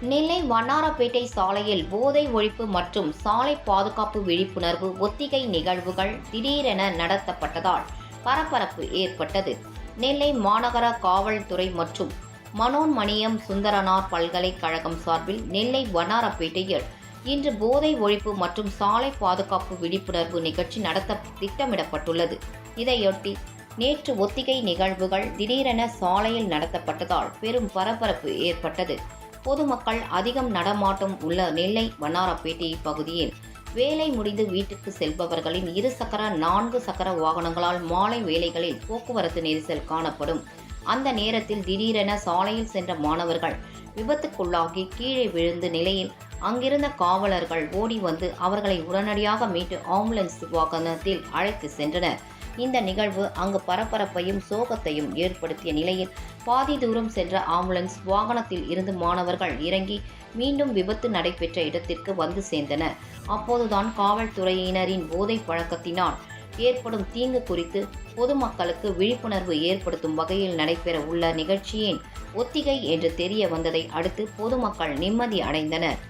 நெல்லை வண்ணாரப்பேட்டை சாலையில் போதை ஒழிப்பு மற்றும் சாலை பாதுகாப்பு விழிப்புணர்வு ஒத்திகை நிகழ்வுகள் திடீரென நடத்தப்பட்டதால் பரபரப்பு ஏற்பட்டது. நெல்லை மாநகர காவல்துறை மற்றும் மனோன்மணியம் சுந்தரனார் பல்கலைக்கழகம் சார்பில் நெல்லை வண்ணாரப்பேட்டையில் இன்று போதை ஒழிப்பு மற்றும் சாலை பாதுகாப்பு விழிப்புணர்வு நிகழ்ச்சி நடத்த திட்டமிடப்பட்டுள்ளது. இதையொட்டி நேற்று ஒத்திகை நிகழ்வுகள் திடீரென சாலையில் நடத்தப்பட்டதால் பெரும் பரபரப்பு ஏற்பட்டது. பொதுமக்கள் அதிகம் நடமாட்டம் உள்ள நெல்லை வண்ணாரப்பேட்டை பகுதியில் வேலை முடிந்து வீட்டுக்கு செல்பவர்களின் 2 சக்கர 4 சக்கர வாகனங்களால் மாலை வேளைகளில் போக்குவரத்து நெரிசல் காணப்படும். அந்த நேரத்தில் திடீரென சாலையில் சென்ற மாணவர்கள் விபத்துக்குள்ளாகி கீழே விழுந்த நிலையில் அங்கிருந்த காவலர்கள் ஓடி வந்து அவர்களை உடனடியாக மீட்டு ஆம்புலன்ஸ் வாகனத்தில் அழைத்து சென்றனர். இந்த நிகழ்வு அங்கு பரபரப்பையும் சோகத்தையும் ஏற்படுத்திய நிலையில் பாதி தூரம் சென்ற ஆம்புலன்ஸ் வாகனத்தில் இருந்து மாணவர்கள் இறங்கி மீண்டும் விபத்து நடைபெற்ற இடத்திற்கு வந்து சேர்ந்தனர். அப்போதுதான் காவல்துறையினரின் போதை பழக்கத்தினால் ஏற்படும் தீங்கு குறித்து பொதுமக்களுக்கு விழிப்புணர்வு ஏற்படுத்தும் வகையில் நடைபெற உள்ள நிகழ்ச்சியின் ஒத்திகை என்று தெரிய வந்ததை அடுத்து பொதுமக்கள் நிம்மதி அடைந்தனர்.